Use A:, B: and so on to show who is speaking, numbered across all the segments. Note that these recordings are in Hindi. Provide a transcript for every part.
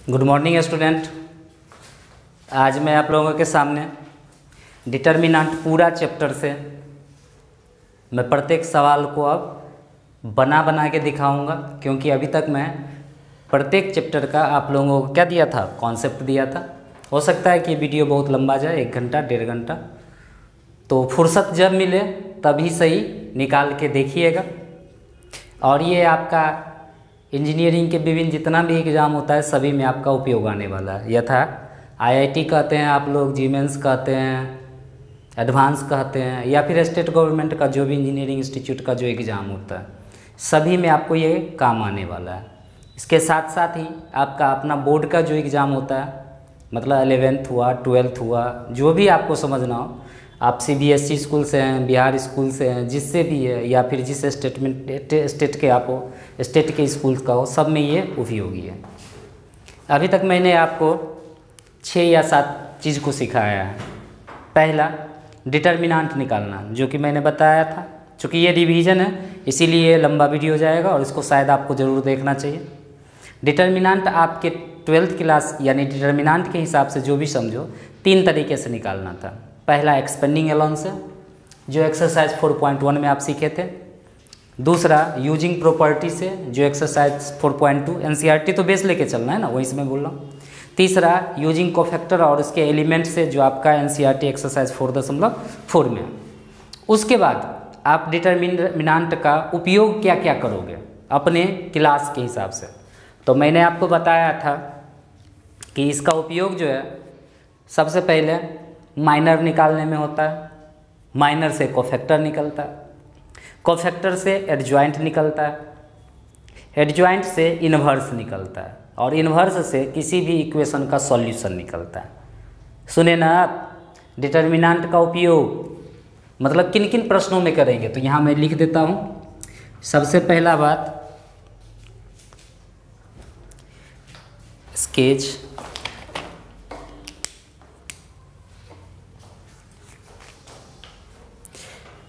A: Good morning student. आज मैं आप लोगों के सामने डिटर्मिनेंट पूरा चैप्टर से मैं प्रत्येक सवाल को अब बना के दिखाऊंगा, क्योंकि अभी तक मैं प्रत्येक चैप्टर का आप लोगों को क्या दिया था, कॉन्सेप्ट दिया था। हो सकता है कि वीडियो बहुत लंबा जाए, 1 घंटा 1.5 घंटा, तो फुर्सत जब मिले तभी सही निकाल के देखिएगा। और ये आपका इंजीनियरिंग के विभिन्न जितना भी एग्ज़ाम होता है सभी में आपका उपयोग आने वाला है। यथा आईआईटी कहते हैं आप लोग, जीमेंस कहते हैं, एडवांस कहते हैं, या फिर स्टेट गवर्नमेंट का जो भी इंजीनियरिंग इंस्टीट्यूट का जो एग्ज़ाम होता है सभी में आपको ये काम आने वाला है। इसके साथ साथ ही आपका अपना बोर्ड का जो एग्ज़ाम होता है, मतलब 11th हुआ, 12th हुआ, जो भी आपको समझना हो, आप सीबीएसई स्कूल से हैं, बिहार स्कूल से हैं, जिससे भी है, या फिर जिस स्टेट के आप हो, स्टेट के स्कूल का हो, सब में ये उपयोगी है। अभी तक मैंने आपको 6 या 7 चीज़ को सिखाया है। पहला डिटर्मिनेंट निकालना, जो कि मैंने बताया था। चूँकि ये रिवीजन है इसीलिए ये लंबा वीडियो जाएगा और इसको शायद आपको ज़रूर देखना चाहिए। डिटर्मिनेंट आपके 12th क्लास यानी डिटर्मिनेंट के हिसाब से जो भी समझो 3 तरीके से निकालना था। पहला एक्सपेंडिंग अलाउंस है, जो एक्सरसाइज 4.1 में आप सीखे थे। दूसरा यूजिंग प्रॉपर्टी से, जो एक्सरसाइज 4.2, एनसीईआरटी तो बेस लेके चलना है ना, वहीं से मैं बोल रहा हूँ। तीसरा यूजिंग कोफैक्टर और उसके एलिमेंट से, जो आपका एनसीईआरटी एक्सरसाइज 4.4 में है। उसके बाद आप डिटर्मिनेंट का उपयोग क्या क्या करोगे अपने क्लास के हिसाब से। तो मैंने आपको बताया था कि इसका उपयोग जो है सबसे पहले माइनर निकालने में होता है। माइनर से कोफैक्टर निकलता है, कोफैक्टर से एडजॉइंट निकलता है, एडजॉइंट से इन्वर्स निकलता है, और इन्वर्स से किसी भी इक्वेशन का सॉल्यूशन निकलता है। सुने ना आप, डिटर्मिनेंट का उपयोग मतलब किन किन प्रश्नों में करेंगे, तो यहाँ मैं लिख देता हूँ। सबसे पहला बात, स्केच,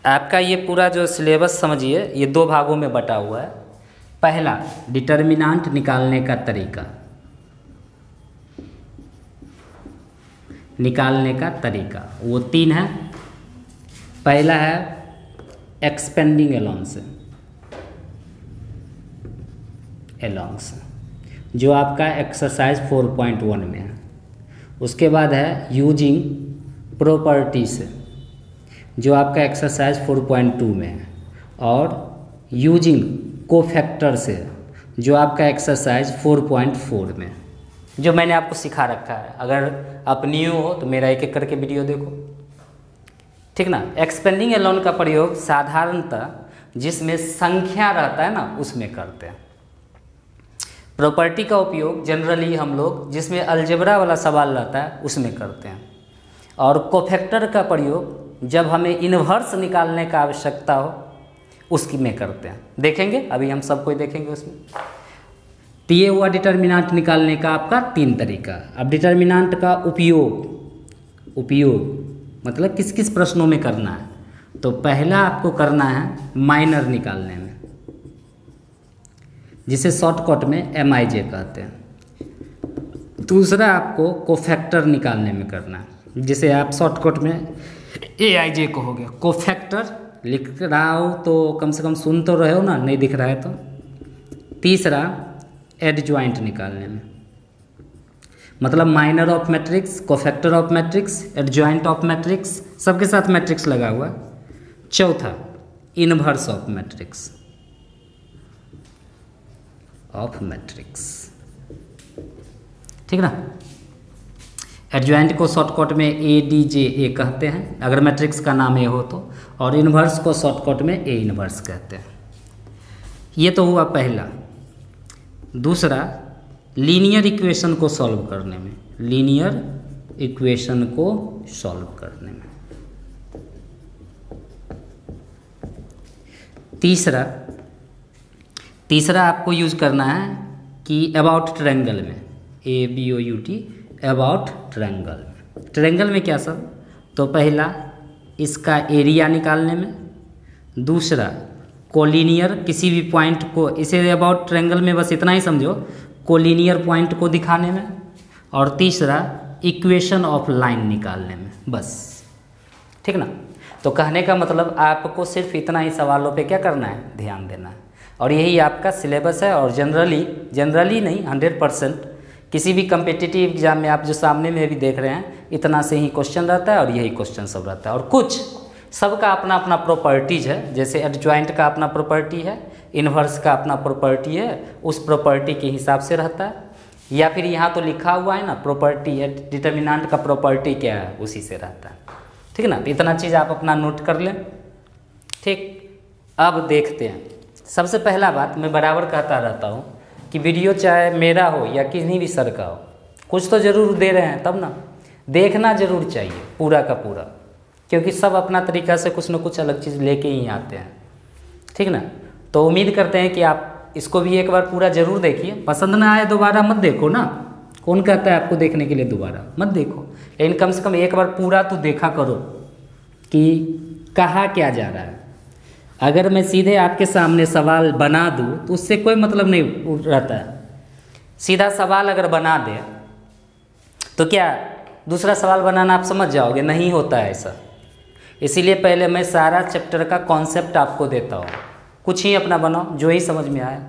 A: आपका ये पूरा जो सिलेबस समझिए, ये 2 भागों में बटा हुआ है। पहला डिटर्मिनेंट निकालने का तरीका, वो 3 है। पहला है एक्सपेंडिंग अलाउंस, जो आपका एक्सरसाइज 4.1 में है। उसके बाद है यूजिंग प्रॉपर्टी से, जो आपका एक्सरसाइज 4.2 में है। और यूजिंग कोफैक्टर से, जो आपका एक्सरसाइज 4.4 में, जो मैंने आपको सिखा रखा है। अगर आप न्यू हो तो मेरा एक करके वीडियो देखो, ठीक ना। एक्सपेंडिंग अलाउंस का प्रयोग साधारणतः जिसमें संख्या रहता है ना उसमें करते हैं। प्रॉपर्टी का उपयोग जनरली हम लोग जिसमें अलजेब्रा वाला सवाल रहता है उसमें करते हैं। और कोफैक्टर का प्रयोग जब हमें इन्वर्स निकालने का आवश्यकता हो उसकी में करते हैं। देखेंगे, अभी हम सब कोई देखेंगे उसमें। तो ये हुआ डिटर्मिनेंट निकालने का आपका 3 तरीका। अब डिटर्मिनेंट का उपयोग मतलब किस किस प्रश्नों में करना है। तो पहला आपको करना है माइनर निकालने में, जिसे शॉर्टकट में MIJ कहते हैं। दूसरा आपको कोफैक्टर निकालने में करना है, जिसे आप शॉर्टकट में AIJ कहोगे। कोफैक्टर लिख रहा हो तो कम से कम सुन तो रहे हो ना, नहीं दिख रहा है तो। तीसरा एडजॉइंट निकालने में, मतलब minor of matrix, cofactor of matrix, adjoint of matrix, सबके साथ मैट्रिक्स लगा हुआ। चौथा इन्वर्स ऑफ मैट्रिक्स, ठीक ना। एडजॉइंट को शॉर्टकट में ADJA कहते हैं अगर मैट्रिक्स का नाम ए हो तो, और इन्वर्स को शॉर्टकट में A इन्वर्स कहते हैं। ये तो हुआ पहला। दूसरा लीनियर इक्वेशन को सॉल्व करने में, तीसरा आपको यूज करना है कि अबाउट ट्रायंगल में, ABOUT, अबाउट ट्रायंगल में क्या सब। तो पहला इसका एरिया निकालने में, दूसरा कोलिनियर किसी भी पॉइंट को, इसे अबाउट ट्रायंगल में बस इतना ही समझो, कोलिनियर पॉइंट को दिखाने में, और तीसरा इक्वेशन ऑफ लाइन निकालने में, बस। ठीक ना। तो कहने का मतलब आपको सिर्फ इतना ही सवालों पे क्या करना है, ध्यान देना है, और यही आपका सिलेबस है। और जनरली नहीं, 100% किसी भी कम्पिटिटिव एग्जाम में आप जो सामने में भी देख रहे हैं, इतना से ही क्वेश्चन रहता है और यही क्वेश्चन सब रहता है। और कुछ सबका अपना अपना प्रॉपर्टीज है, जैसे एडजॉइंट का अपना प्रॉपर्टी है, इन्वर्स का अपना प्रॉपर्टी है, उस प्रॉपर्टी के हिसाब से रहता है। या फिर यहाँ तो लिखा हुआ है ना प्रॉपर्टी है, डिटर्मिनेंट का प्रॉपर्टी क्या है, उसी से रहता है। ठीक ना। तो इतना चीज़ आप अपना नोट कर लें। ठीक, अब देखते हैं। सबसे पहला बात मैं बराबर कहता रहता हूँ कि वीडियो चाहे मेरा हो या किसी भी सर का हो, कुछ तो ज़रूर दे रहे हैं, तब ना देखना ज़रूर चाहिए पूरा का पूरा, क्योंकि सब अपना तरीक़ा से कुछ न कुछ अलग चीज़ लेके ही आते हैं। ठीक ना। तो उम्मीद करते हैं कि आप इसको भी एक बार पूरा ज़रूर देखिए। पसंद ना आए दोबारा मत देखो ना, कौन कहता है आपको देखने के लिए दोबारा मत देखो, लेकिन कम से कम एक बार पूरा तो देखा करो कि कहा क्या जा रहा है। अगर मैं सीधे आपके सामने सवाल बना दूँ तो उससे कोई मतलब नहीं रहता है। सीधा सवाल अगर बना दे तो क्या दूसरा सवाल बनाना आप समझ जाओगे, नहीं होता है ऐसा। इसीलिए पहले मैं सारा चैप्टर का कॉन्सेप्ट आपको देता हूँ, कुछ ही अपना बनाओ जो ही समझ में आए,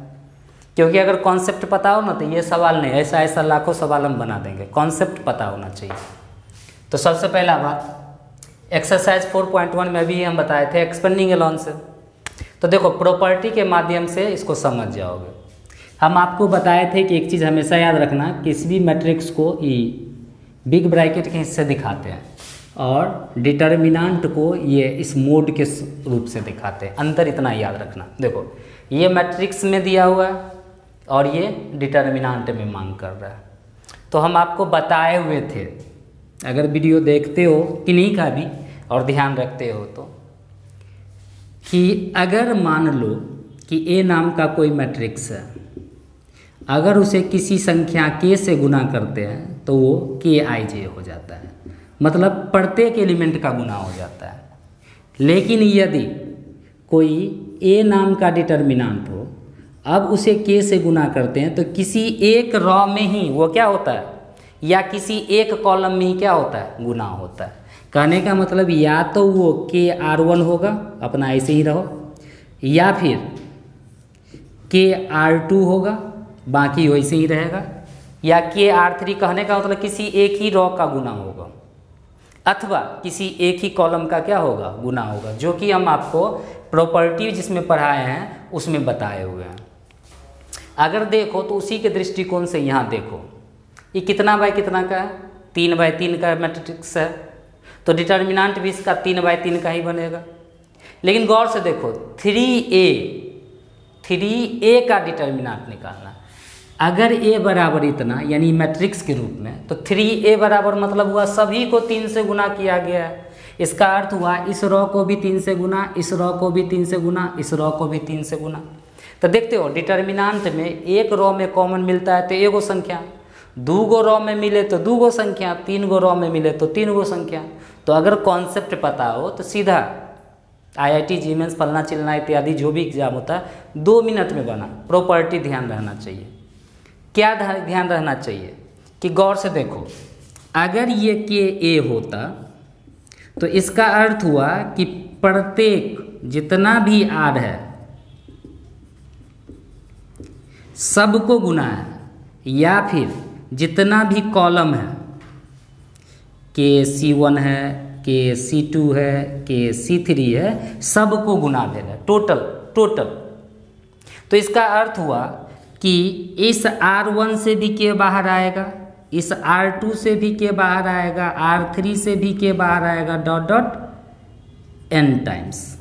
A: क्योंकि अगर कॉन्सेप्ट पता हो ना तो ये सवाल नहीं, ऐसा ऐसा लाखों सवाल हम बना देंगे। कॉन्सेप्ट पता होना चाहिए। तो सबसे पहला बात, एक्सरसाइज 4.1 में भी हम बताए थे एक्सपेंडिंग अलाउंस से। तो देखो प्रॉपर्टी के माध्यम से इसको समझ जाओगे। हम आपको बताए थे कि एक चीज़ हमेशा याद रखना, किसी भी मैट्रिक्स को बिग ब्रैकेट के हिस्से दिखाते हैं और डिटर्मिनेंट को ये इस मोड के रूप से दिखाते हैं। अंतर इतना याद रखना। देखो ये मैट्रिक्स में दिया हुआ है और ये डिटर्मिनेंट में मांग कर रहा है। तो हम आपको बताए हुए थे, अगर वीडियो देखते हो किन्हीं का भी और ध्यान रखते हो तो, कि अगर मान लो कि ए नाम का कोई मैट्रिक्स है, अगर उसे किसी संख्या के से गुना करते हैं तो वो के आई जे हो जाता है, मतलब प्रत्येक एलिमेंट का गुना हो जाता है। लेकिन यदि कोई ए नाम का डिटर्मिनेंट हो, अब उसे के से गुना करते हैं तो किसी एक रॉ में ही वो क्या होता है, या किसी एक कॉलम में ही क्या होता है, गुना होता है। कहने का मतलब या तो वो के R1 होगा, अपना ऐसे ही रहो, या फिर के R2 होगा, बाकी वैसे ही रहेगा, या के R3। कहने का मतलब किसी एक ही रॉ का गुना होगा अथवा किसी एक ही कॉलम का क्या होगा, गुना होगा, जो कि हम आपको प्रॉपर्टी जिसमें पढ़ाए हैं उसमें बताए हुए हैं। अगर देखो तो उसी के दृष्टिकोण से यहाँ देखो, ये कितना बाय कितना का है, 3/3 का मैट्रिक्स है, तो डिटर्मिनेंट भी इसका 3/3 का ही बनेगा। लेकिन गौर से देखो 3a का डिटर्मिनेंट निकालना। अगर a बराबर इतना यानी मैट्रिक्स के रूप में, तो 3a बराबर मतलब हुआ सभी को 3 से गुना किया गया है। इसका अर्थ हुआ इस रॉ को भी 3 से गुना, इस रॉ को भी 3 से गुना, इस रॉ को भी 3 से गुना। तो देखते हो डिटर्मिनेंट में एक रॉ में कॉमन मिलता है तो एगो संख्या, 2 गो रॉ में मिले तो 2 गो संख्या, 3 गो रॉ में मिले तो 3 गो संख्या। तो अगर कॉन्सेप्ट पता हो तो सीधा IIT जीमेंस फलना चिलना इत्यादि जो भी एग्जाम होता है 2 मिनट में बना। प्रॉपर्टी ध्यान रहना चाहिए। क्या ध्यान रहना चाहिए कि गौर से देखो, अगर ये के ए होता तो इसका अर्थ हुआ कि प्रत्येक जितना भी आर है सबको गुना है, या फिर जितना भी कॉलम है, के C1 है, के C2 है, के C3 है, सबको गुना देना है, टोटल। तो इसका अर्थ हुआ कि इस R1 से भी के बाहर आएगा, इस R2 से भी के बाहर आएगा, R3 से भी के बाहर आएगा, डॉट डॉट n टाइम्स।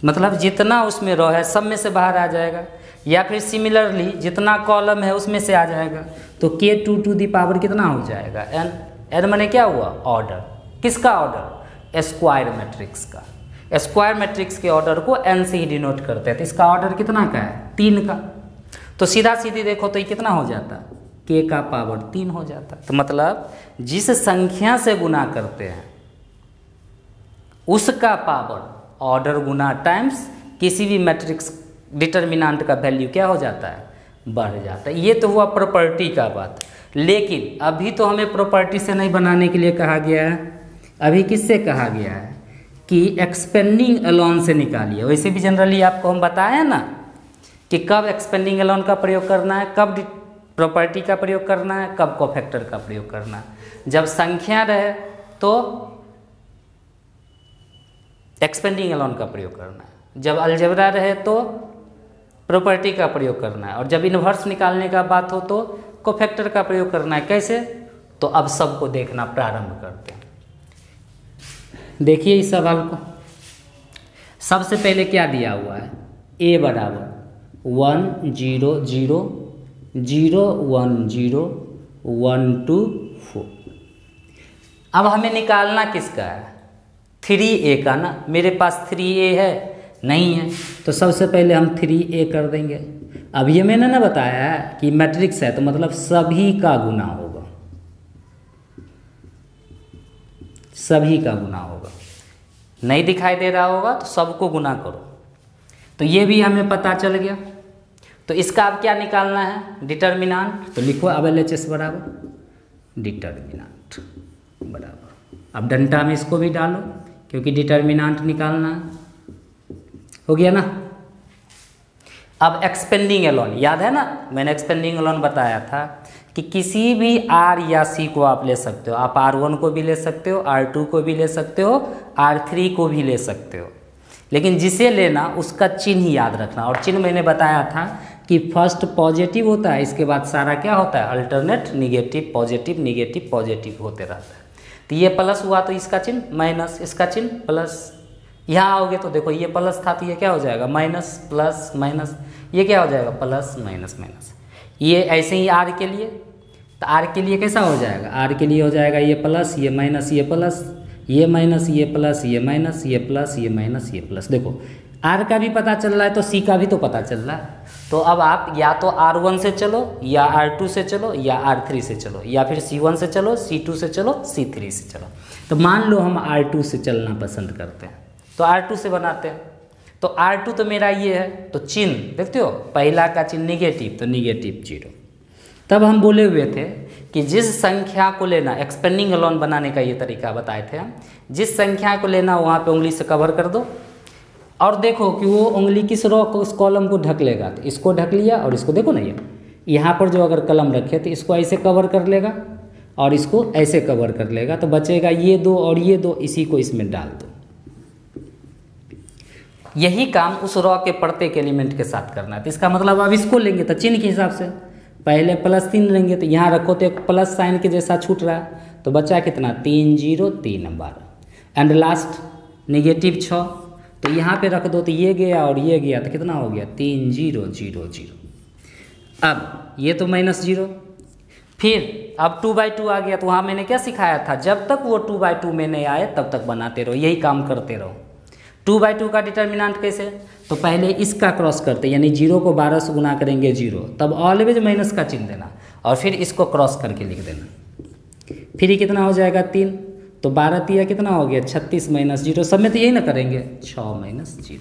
A: मतलब जितना उसमें रॉ है सब में से बाहर आ जाएगा, या फिर सिमिलरली जितना कॉलम है उसमें से आ जाएगा। तो k2 टू दी पावर कितना हो जाएगा, n माने क्या हुआ, ऑर्डर। किसका ऑर्डर, स्क्वायर मैट्रिक्स का। स्क्वायर मैट्रिक्स के ऑर्डर को n से ही डिनोट करते हैं। तो इसका ऑर्डर कितना का है, 3 का। तो सीधा सीधी देखो तो ये कितना हो जाता, k का पावर 3 हो जाता। तो मतलब जिस संख्या से गुना करते हैं उसका पावर ऑर्डर गुना टाइम्स किसी भी मैट्रिक्स डिटर्मिनेंट का वैल्यू क्या हो जाता है, बढ़ जाता है। ये तो हुआ प्रॉपर्टी का बात, लेकिन अभी तो हमें प्रॉपर्टी से नहीं बनाने के लिए कहा गया है, अभी किससे कहा गया है कि एक्सपेंडिंग अलोन से निकालिए। वैसे भी जनरली आपको हम बताए हैं ना कि कब एक्सपेंडिंग अलोन का प्रयोग करना है, कब प्रॉपर्टी का प्रयोग करना है, कब कोफैक्टर का प्रयोग करना है। जब संख्या रहे तो एक्सपेंडिंग अलोन का प्रयोग करना है, जब अलजेब्रा रहे तो प्रॉपर्टी का प्रयोग करना है, और जब इन्वर्स निकालने का बात हो तो कोफैक्टर का प्रयोग करना है। कैसे? तो अब सबको देखना प्रारंभ करते हैं। देखिए इस सवाल को, सबसे पहले क्या दिया हुआ है, a बराबर 1 0 0 0 1 0 1 2 4। अब हमें निकालना किसका है, 3a का ना। मेरे पास 3a है नहीं है, तो सबसे पहले हम 3a कर देंगे। अब ये मैंने ना बताया है कि मैट्रिक्स है तो मतलब सभी का गुना होगा, सभी का गुना होगा। नहीं दिखाई दे रहा होगा तो सबको गुना करो। तो ये भी हमें पता चल गया। तो इसका अब क्या निकालना है, डिटर्मिनांट। तो लिखो अब LHS बराबर डिटर्मिनांट बराबर, अब डंटा में इसको भी डालो क्योंकि डिटर्मिनांट निकालना है। हो गया ना। अब एक्सपेंडिंग एलोन याद है ना, मैंने एक्सपेंडिंग एलोन बताया था कि किसी भी R या C को आप ले सकते हो। आप R1 को भी ले सकते हो, R2 को भी ले सकते हो, R3 को भी ले सकते हो, लेकिन जिसे लेना उसका चिन्ह याद रखना। और चिन्ह मैंने बताया था कि फर्स्ट पॉजिटिव होता है, इसके बाद सारा क्या होता है, अल्टरनेट निगेटिव पॉजिटिव होते रहता है। तो ये प्लस हुआ तो इसका चिन्ह माइनस, इसका चिन्ह प्लस। यहाँ आओगे तो देखो ये प्लस था तो ये क्या हो जाएगा, माइनस प्लस माइनस, ये क्या हो जाएगा, प्लस माइनस माइनस। ये ऐसे ही R के लिए, तो R के लिए कैसा हो जाएगा, R के लिए हो जाएगा ये प्लस ये माइनस ये प्लस, ये माइनस ये प्लस, ये माइनस ये प्लस, ये माइनस ये प्लस। देखो R का भी पता चल रहा है तो C का भी तो पता चल रहा है। तो अब आप या तो R1 से चलो या R2 से चलो या R3 से चलो, या फिर C1 से चलो, C2 से चलो, C3 से चलो। तो मान लो हम R2 से चलना पसंद करते हैं तो R2 से बनाते हैं। तो R2 तो मेरा ये है, तो चिन्ह देखते हो, पहला का चिन्ह निगेटिव तो निगेटिव 0। तब हम बोले हुए थे कि जिस संख्या को लेना, एक्सपेंडिंग अलोन बनाने का ये तरीका बताए थे हम, जिस संख्या को लेना वहाँ पे उंगली से कवर कर दो और देखो कि वो उंगली किस रो को, उस कॉलम को ढक लेगा। तो इसको ढक लिया और इसको देखो ना, ये यहाँ पर जो अगर कलम रखे तो इसको ऐसे कवर कर लेगा और इसको ऐसे कवर कर लेगा, तो बचेगा ये दो और ये दो, इसी को इसमें डाल दो। यही काम उस रॉ के प्रत्येक एलिमेंट के साथ करना है। तो इसका मतलब अब इसको लेंगे तो चिन्ह के हिसाब से पहले +3 लेंगे, तो यहाँ रखो तो एक प्लस साइन के जैसा छूट रहा है, तो बचा कितना, 3 0 3 12 एंड लास्ट निगेटिव 6। तो यहाँ पे रख दो तो ये गया और ये गया, तो कितना हो गया, 3 0 0 0। अब ये तो -0, फिर अब 2/2 आ गया। तो वहाँ मैंने क्या सिखाया था, जब तक वो 2/2 में नहीं आए तब तक बनाते रहो, यही काम करते रहो। 2/2 का डिटर्मिनेंट कैसे, तो पहले इसका क्रॉस करते, यानी 0 को 12 से गुना करेंगे 0, तब ऑलवेज माइनस का चिन्ह देना और फिर इसको क्रॉस करके लिख देना। फिर ये कितना हो जाएगा 3, तो 12 तिया कितना हो गया 36 -0, सब में तो यही ना करेंगे 6 -0।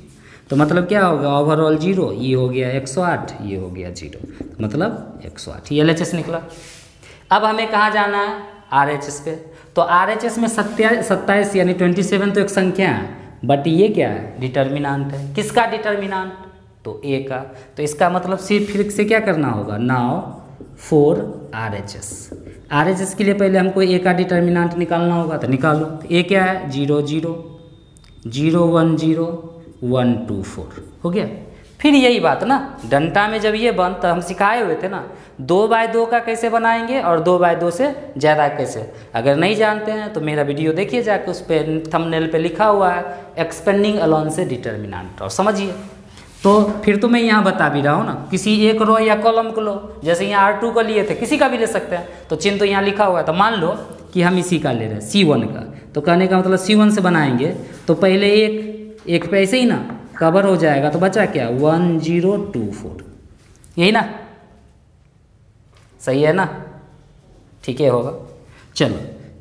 A: तो मतलब क्या होगा, ओवरऑल 0, ये हो गया 108, ये हो गया 0, मतलब 108। ये LHS निकला। अब हमें कहाँ जाना है, RHS पे। तो RHS में 27 यानी 27 तो एक संख्या है, बट ये क्या है, डिटर्मिनांट है। किसका डिटर्मिनांट, तो A का। तो इसका मतलब सिर्फ फिर से क्या करना होगा, नाउ फॉर RHS के लिए पहले हमको A का डिटर्मिनांट निकालना होगा, तो निकालो। तो A क्या है, 0 0 0 1 0 1 2 4 हो गया। फिर यही बात ना, डंटा में जब ये बन तो हम सिखाए हुए थे ना, 2/2 का कैसे बनाएंगे और 2/2 से ज़्यादा कैसे। अगर नहीं जानते हैं तो मेरा वीडियो देखिए जाके, उस पर थंबनेल पे लिखा हुआ है एक्सपेंडिंग अलोन से डिटर्मिनेंट, और समझिए। तो फिर तो मैं यहाँ बता भी रहा हूँ ना, किसी एक रो या कॉलम को लो, जैसे यहाँ R2 को लिए थे, किसी का भी ले सकते हैं, तो चिन्ह तो यहाँ लिखा हुआ है। तो मान लो कि हम इसी का ले रहे हैं, C1 का, तो कहने का मतलब C1 से बनाएंगे तो पहले एक पे ऐसे ही ना कवर हो जाएगा, तो बचा क्या 1 0 2 4, यही ना, सही है ना, ठीक है होगा। चलो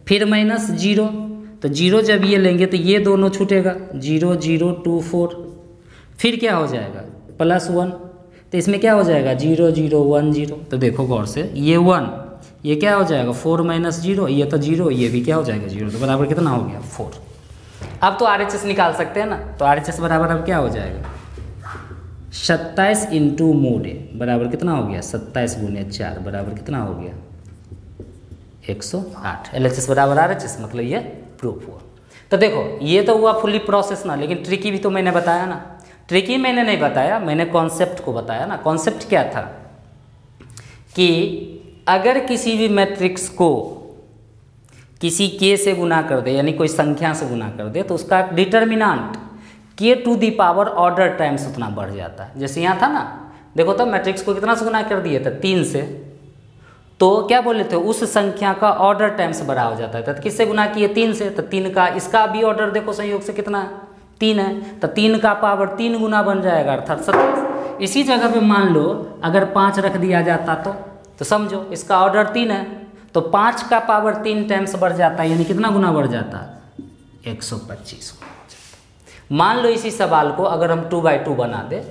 A: फिर -0, तो 0 जब ये लेंगे तो ये दोनों छूटेगा, 0 0 2 4। फिर क्या हो जाएगा +1, तो इसमें क्या हो जाएगा 0 0 1 0। तो देखो गौर से, ये 1, ये क्या हो जाएगा 4 - 0, ये तो 0, ये भी क्या हो जाएगा 0, तो बराबर कितना हो गया 4। अब तो RHS निकाल सकते हैं ना, तो RHS बराबर अब क्या हो जाएगा 27 × mod A बराबर कितना हो गया 27 × 4 बराबर कितना हो गया 108। LHS बराबर RHS, मतलब ये प्रूफ हुआ। तो देखो ये तो हुआ फुली प्रोसेस ना, लेकिन ट्रिकी भी तो मैंने बताया ना। ट्रिकी मैंने नहीं बताया, मैंने कॉन्सेप्ट को बताया ना। कॉन्सेप्ट क्या था कि अगर किसी भी मैट्रिक्स को किसी k से गुना कर दे, यानी कोई संख्या से गुना कर दे, तो उसका डिटर्मिनांट k⁴ ऑर्डर टाइम्स उतना बढ़ जाता है। जैसे यहाँ था ना, देखो तो मैट्रिक्स को कितना से गुना कर दिए थे 3 से, तो क्या बोले थे उस संख्या का ऑर्डर टाइम्स बड़ा हो जाता है। तो किससे गुना किए 3 से, तो 3 का इसका भी ऑर्डर देखो संयोग से कितना 3 है, तो 3 का पावर 3 गुना बन जाएगा अर्थात 27। इसी जगह पे मान लो अगर 5 रख दिया जाता तो समझो इसका ऑर्डर 3 है, तो 5 का पावर 3 टाइम्स बढ़ जाता है, यानी कितना गुना बढ़ जाता 125 गुना बढ़ जाता। मान लो इसी सवाल को अगर हम 2/2 बना दे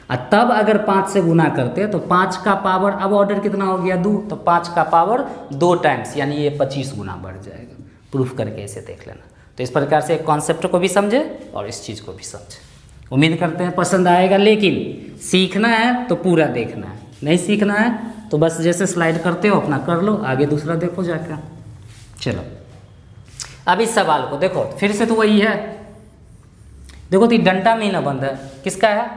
A: और तब अगर 5 से गुना करते तो 5 का पावर अब ऑर्डर कितना हो गया 2, तो 5 का पावर 2 टाइम्स, यानी ये 25 गुना बढ़ जाएगा। प्रूफ करके इसे देख लेना। तो इस प्रकार से एक कॉन्सेप्ट को भी समझे और इस चीज़ को भी समझे। उम्मीद करते हैं पसंद आएगा, लेकिन सीखना है तो पूरा देखना है, नहीं सीखना है तो बस जैसे स्लाइड करते हो अपना कर लो, आगे दूसरा देखो जाकर। चलो अब इस सवाल को देखो, फिर से तो वही है, देखो तो डंडा में ही ना बंद है, किसका है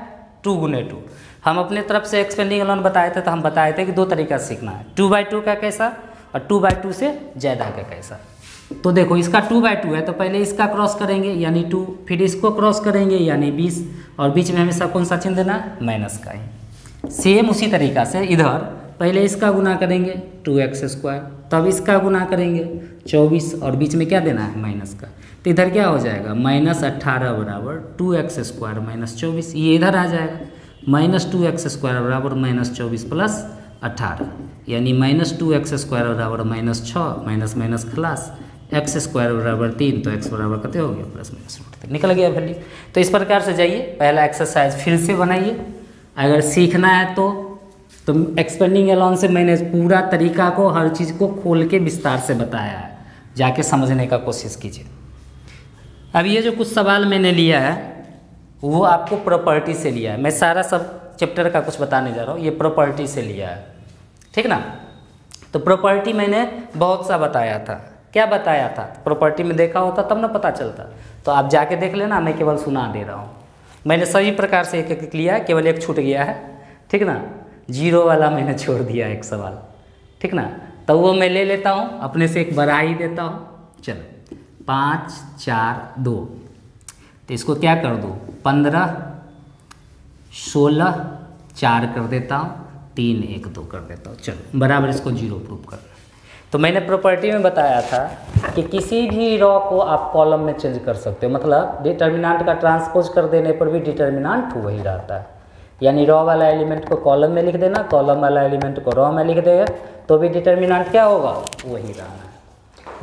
A: 2 × 2। हम अपने तरफ से एक्सपेंडिंग एलॉन बताए थे, तो हम बताए थे कि 2 तरीका से सीखना है, 2/2 का कैसा और 2/2 से ज़्यादा का कैसा। तो देखो इसका 2/2 है, तो पहले इसका क्रॉस करेंगे यानी 2, फिर इसको क्रॉस करेंगे यानी 20, और बीच में हमेशा कौन सा चिन्ह देना है माइनस का ही। सेम उसी तरीका से इधर पहले इसका गुना करेंगे 2x², तब इसका गुना करेंगे 24, और बीच में क्या देना है माइनस का। तो इधर क्या हो जाएगा -18 बराबर 2x² - 24, ये इधर आ जाएगा -2x² बराबर -24 + 18, यानी -2x² बराबर -6 माइनस खलास x² बराबर 3, तो x बराबर कितने हो गया +-√3 निकल गया वैल्यू। तो इस प्रकार से जाइए, पहला एक्सरसाइज फिर से बनाइए। अगर सीखना है तो एक्सपेंडिंग एलॉन से मैंने पूरा तरीका को, हर चीज़ को खोल के विस्तार से बताया है, जाके समझने का कोशिश कीजिए। अब ये जो कुछ सवाल मैंने लिया है वो आपको प्रॉपर्टी से लिया है, मैं सारा सब चैप्टर का कुछ बताने जा रहा हूँ, ये प्रॉपर्टी से लिया है, ठीक ना। तो प्रॉपर्टी मैंने बहुत सा बताया था, क्या बताया था प्रॉपर्टी में देखा होता तब ना पता चलता, तो आप जाके देख लेना, मैं केवल सुना दे रहा हूँ। मैंने सभी प्रकार से एक एक लिया है, केवल एक छूट गया है, ठीक ना, 0 वाला मैंने छोड़ दिया एक सवाल, ठीक ना, तो वो मैं ले लेता हूँ, अपने से एक बढ़ा ही देता हूँ। चलो 5 4 2, तो इसको क्या कर दूँ 15 16 4 कर देता हूँ, 3 1 2 कर देता हूँ। चलो बराबर इसको 0 प्रूफ करना। तो मैंने प्रॉपर्टी में बताया था कि किसी भी रॉ को आप कॉलम में चेंज कर सकते हो, मतलब डिटर्मिनेंट का ट्रांसपोज कर देने पर भी डिटर्मिनेंट वही रहता है, यानी रॉ वाला एलिमेंट को कॉलम में लिख देना, कॉलम वाला एलिमेंट को रॉ में लिख देगा, तो भी डिटर्मिनेंट क्या होगा वही रहना है।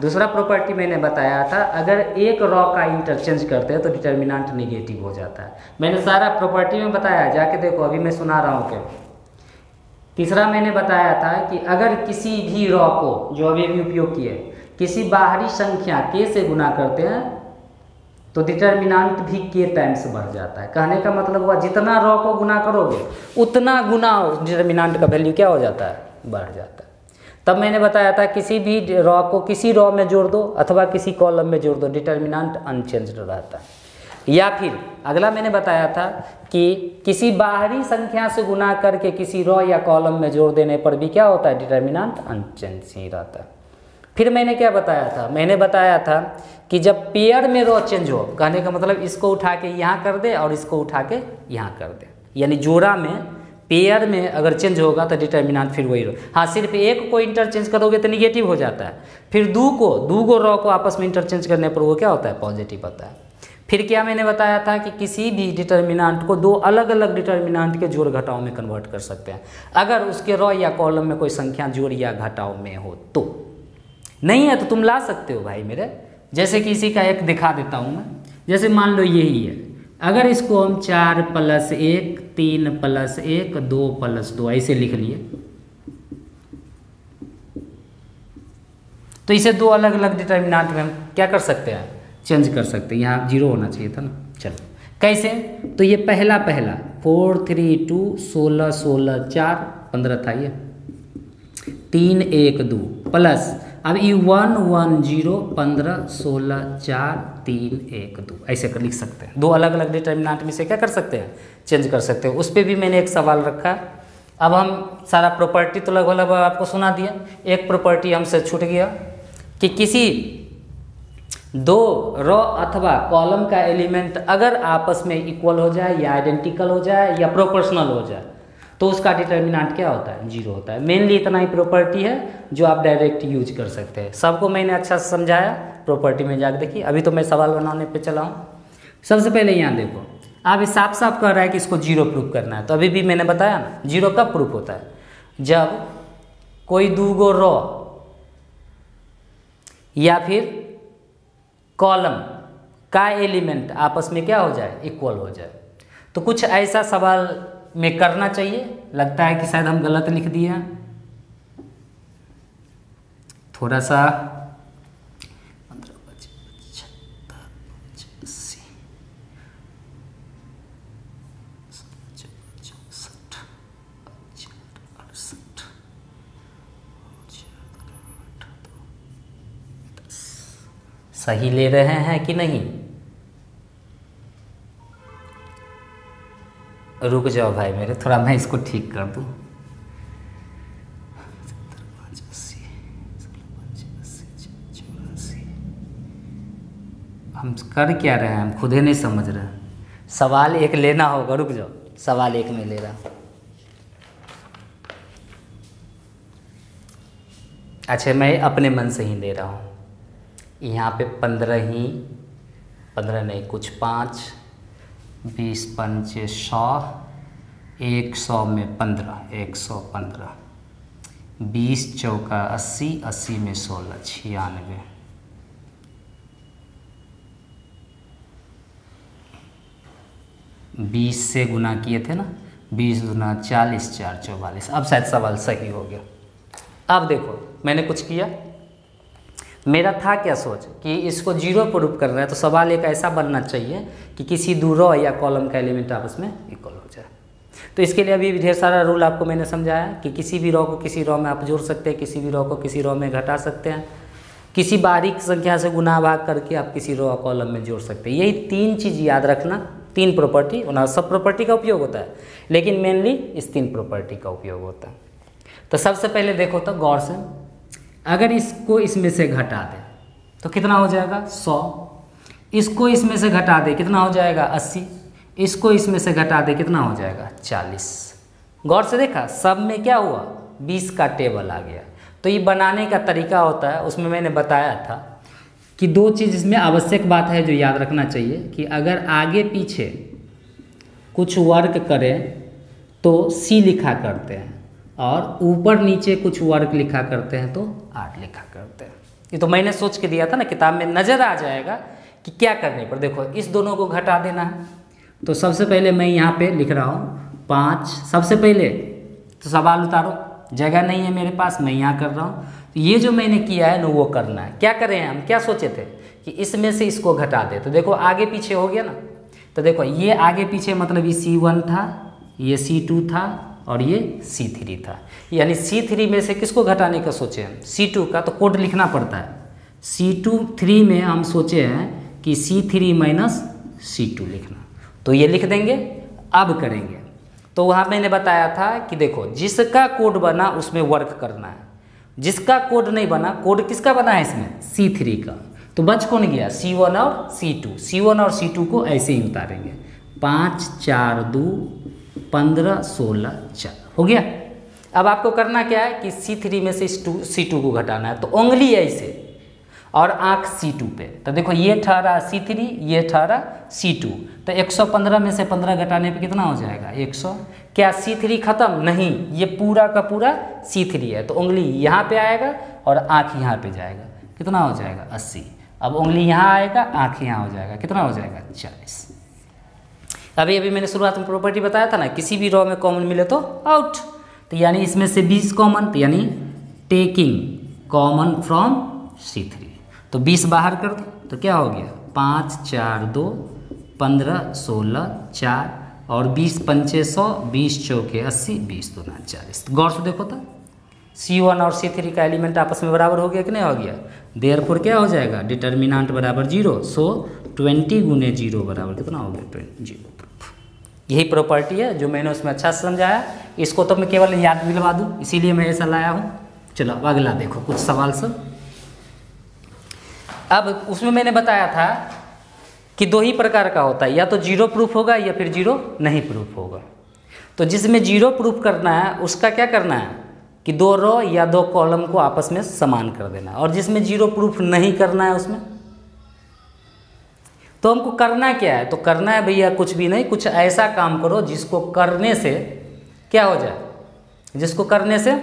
A: दूसरा प्रॉपर्टी मैंने बताया था, अगर एक रॉ का इंटरचेंज करते हैं तो डिटर्मिनेंट नेगेटिव हो जाता है। मैंने सारा प्रॉपर्टी में बताया, जाके देखो, अभी मैं सुना रहा हूँ क्या। तीसरा मैंने बताया था कि अगर किसी भी रॉ को, जो अभी भी उपयोग किए, किसी बाहरी संख्या k से गुना करते हैं तो डिटर्मिनेंट भी k टाइम्स बढ़ जाता है। कहने का मतलब हुआ जितना रॉ को गुना करोगे उतना गुना डिटर्मिनेंट का वैल्यू क्या हो जाता है बढ़ जाता है। तब मैंने बताया था किसी भी रॉ को किसी रॉ में जोड़ दो अथवा किसी कॉलम में जोड़ दो, डिटर्मिनेंट अनचेंज्ड रहता है। या फिर अगला मैंने बताया था कि किसी बाहरी संख्या से गुना करके किसी रॉ या कॉलम में जोड़ देने पर भी क्या होता है डिटर्मिनेंट अनचेंज ही रहता है। फिर मैंने क्या बताया था, मैंने बताया था कि जब पेयर में रॉ चेंज हो, कहने का मतलब इसको उठा के यहाँ कर दे और इसको उठा के यहाँ कर दे, यानी जोड़ा में पेयर में अगर चेंज होगा तो डिटर्मिनेंट फिर वही रहो। हाँ, सिर्फ एक को इंटरचेंज करोगे तो निगेटिव हो जाता है, फिर दो को रॉ को आपस में इंटरचेंज करने पर वो क्या होता है पॉजिटिव होता है। फिर क्या मैंने बताया था कि किसी भी डिटर्मिनेंट को दो अलग अलग डिटर्मिनेंट के जोड़ घटाव में कन्वर्ट कर सकते हैं, अगर उसके रॉ या कॉलम में कोई संख्या जोड़ या घटाव में हो तो। नहीं है तो तुम ला सकते हो भाई मेरे, जैसे कि इसी का एक दिखा देता हूँ मैं। जैसे मान लो यही है, अगर इसको हम 4 + 1, 3 + 1, 2 + 2 ऐसे लिख लिए, तो इसे दो अलग अलग डिटर्मिनेंट में हम क्या कर सकते हैं, चेंज कर सकते हैं। यहाँ 0 होना चाहिए था ना। चलो कैसे, तो ये पहला 4 3 2 16 16 4 15 था, ये 3 1 2 प्लस अब ये 1 1 0 15 16 4 3 1 2 ऐसे कर लिख सकते हैं। दो अलग अलग डिटर्मिनेंट में से क्या कर सकते हैं, चेंज कर सकते हैं। उस पर भी मैंने एक सवाल रखा। अब हम सारा प्रॉपर्टी तो लगभग आपको सुना दिया। एक प्रॉपर्टी हमसे छूट गया कि किसी दो रो अथवा कॉलम का एलिमेंट अगर आपस में इक्वल हो जाए या आइडेंटिकल हो जाए या प्रोपोर्शनल हो जाए तो उसका डिटर्मिनेंट क्या होता है, 0 होता है। मेनली इतना ही प्रॉपर्टी है जो आप डायरेक्ट यूज कर सकते हैं। सबको मैंने अच्छा से समझाया, प्रॉपर्टी में जाकर देखिए। अभी तो मैं सवाल बनाने पे चला हूँ। सबसे पहले यहाँ देखो, आप साफ साफ कह रहा है कि इसको 0 प्रूफ करना है। तो अभी भी मैंने बताया ना, 0 कब प्रूफ होता है, जब कोई दूगो रो या फिर कॉलम का एलिमेंट आपस में क्या हो जाए, इक्वल हो जाए। तो कुछ ऐसा सवाल में करना चाहिए। लगता है कि शायद हम गलत लिख दिए हैं, थोड़ा सा 15 25 80 सही ले रहे हैं कि नहीं। रुक जाओ भाई मेरे, थोड़ा मैं इसको ठीक कर दूं। हम कर क्या रहे हैं, हम खुद ही नहीं समझ रहे हैं। सवाल एक लेना होगा, रुक जाओ, सवाल एक में ले रहा। अच्छा मैं अपने मन से ही ले रहा हूँ। यहाँ पे 15 नहीं, कुछ 5 20 5 100 100 में 15 115 20 चौका 80 80 में 16 96 20 से गुना किए थे ना, 20 दूना 40 4 44। अब शायद सवाल सही हो गया। अब देखो मैंने कुछ किया, मेरा था क्या सोच कि इसको 0 प्रूफ करना है। तो सवाल एक ऐसा बनना चाहिए कि किसी दो रो या कॉलम का एलिमेंट आपस में इक्वल हो जाए। तो इसके लिए अभी ढेर सारा रूल आपको मैंने समझाया कि किसी भी रो को किसी रो में आप जोड़ सकते हैं, किसी भी रो को किसी रो में घटा सकते हैं, किसी बारीक संख्या से गुना भाग करके आप किसी रो और कॉलम में जोड़ सकते हैं। यही 3 चीज़ याद रखना, 3 प्रॉपर्टी। और सब प्रॉपर्टी का उपयोग होता है, लेकिन मेनली इस 3 प्रॉपर्टी का उपयोग होता है। तो सबसे पहले देखो तो गौर से, अगर इसको इसमें से घटा दें तो कितना हो जाएगा 100, इसको इसमें से घटा दे कितना हो जाएगा 80, इसको इसमें से घटा दे कितना हो जाएगा 40। गौर से देखा, सब में क्या हुआ 20 का टेबल आ गया। तो ये बनाने का तरीका होता है, उसमें मैंने बताया था कि 2 चीज़ इसमें आवश्यक बात है जो याद रखना चाहिए कि अगर आगे पीछे कुछ वर्क करें तो C लिखा करते हैं, और ऊपर नीचे कुछ वर्क लिखा करते हैं तो 8 लिखा करते हैं। ये तो मैंने सोच के दिया था ना, किताब में नज़र आ जाएगा कि क्या करने पर। देखो इस दोनों को घटा देना है। तो सबसे पहले मैं यहाँ पे लिख रहा हूँ 5। सबसे पहले तो सवाल उतारो, जगह नहीं है मेरे पास, मैं यहाँ कर रहा हूँ। तो ये जो मैंने किया है ना वो करना है। क्या करें हम, क्या सोचे थे कि इसमें से इसको घटा दे। तो देखो आगे पीछे हो गया ना। तो देखो ये आगे पीछे मतलब ये C1 था, ये C2 था और ये C3 था। यानी C3 में से किसको घटाने का सोचे हम, C2 का। तो कोड लिखना पड़ता है। C3 में हम सोचे हैं कि C3 माइनस C2 लिखना। तो ये लिख देंगे। अब करेंगे तो वहाँ मैंने बताया था कि देखो जिसका कोड बना उसमें वर्क करना है, जिसका कोड नहीं बना, कोड किसका बना है इसमें C3 का। तो बच कौन गया C1 और C2। C1 और C2 को ऐसे ही उतारेंगे। 5 4 2 15 16 4 हो गया। अब आपको करना क्या है कि C3 में से C2 को घटाना है। तो उंगली ऐसे और आँख C2 पे। तो देखो ये ठहरा C3, ये ठहरा C2। तो 115 में से 15 घटाने पे कितना हो जाएगा 100। क्या C3 खत्म? नहीं, ये पूरा का पूरा C3 है। तो उंगली यहाँ पे आएगा और आँख यहाँ पे जाएगा। कितना हो जाएगा 80। अब उंगली यहाँ आएगा, आँख यहाँ हो जाएगा। कितना हो जाएगा 40। अभी अभी मैंने शुरुआत में प्रॉपर्टी बताया था ना, किसी भी रॉ में कॉमन मिले तो आउट। तो यानी इसमें से 20 कॉमन, तो यानी टेकिंग कॉमन फ्रॉम C3, तो 20 बाहर कर दो तो क्या हो गया 5 4 2 15 16 4 और 20 पंचे 100, 20 चौके 80, 20 दूना 40। तो गौर से देखो तो C1 और C3 का एलिमेंट आपस में बराबर हो गया कि नहीं हो गया। देयरफॉर क्या हो जाएगा, डिटर्मिनेंट बराबर 0, सो 20 गुने 0 बराबर कितना हो गया 0। यही प्रॉपर्टी है जो मैंने उसमें अच्छा से समझाया। इसको तो मैं केवल याद दिलवा दूँ, इसीलिए मैं ऐसा लाया हूँ। चलो अब अगला देखो कुछ सवाल सब। अब उसमें मैंने बताया था कि दो ही प्रकार का होता है, या तो जीरो प्रूफ होगा या फिर जीरो नहीं प्रूफ होगा। तो जिसमें जीरो प्रूफ करना है उसका क्या करना है कि दो रो या दो कॉलम को आपस में समान कर देना, और जिसमें जीरो प्रूफ नहीं करना है उसमें तो हमको करना क्या है, तो करना है भैया कुछ भी नहीं, कुछ ऐसा काम करो जिसको करने से क्या हो जाए, जिसको करने से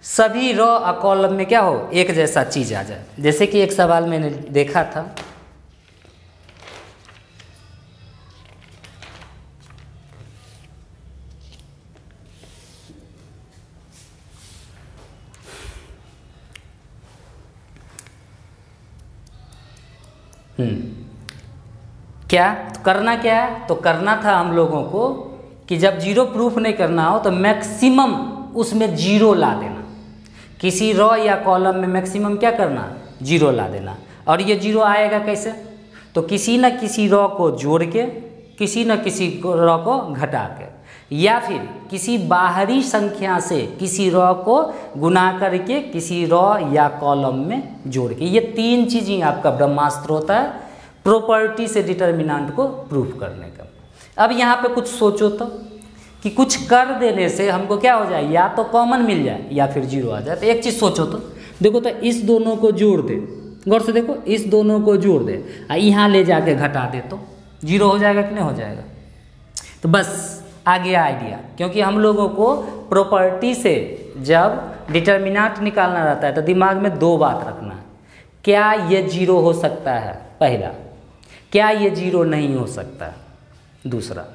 A: सभी रो और कॉलम में क्या हो, एक जैसा चीज आ जाए। जैसे कि एक सवाल मैंने देखा था, क्या तो करना क्या है, तो करना था हम लोगों को कि जब जीरो प्रूफ नहीं करना हो तो मैक्सिमम उसमें जीरो ला देना। किसी रो या कॉलम में मैक्सिमम क्या करना, जीरो ला देना। और ये जीरो आएगा कैसे, तो किसी न किसी रो को जोड़ के, किसी न किसी रो को घटा के, या फिर किसी बाहरी संख्या से किसी रो को गुना करके किसी रो या कॉलम में जोड़ के। ये तीन चीज़ ही आपका ब्रह्मास्त्र होता है प्रॉपर्टी से डिटर्मिनेंट को प्रूफ करने का। अब यहाँ पे कुछ सोचो तो कि कुछ कर देने से हमको क्या हो जाए, या तो कॉमन मिल जाए या फिर जीरो आ जाए। तो एक चीज़ सोचो तो देखो, तो इस दोनों को जोड़ दे, गौर से देखो, इस दोनों को जोड़ दे यहाँ ले जाके घटा दे तो जीरो हो जाएगा कि नहीं हो जाएगा। तो बस आ गया आइडिया, क्योंकि हम लोगों को प्रॉपर्टी से जब डिटर्मिनेंट निकालना रहता है तो दिमाग में दो बात रखना है, क्या ये जीरो हो सकता है, पहला, क्या ये जीरो नहीं हो सकता, दूसरा।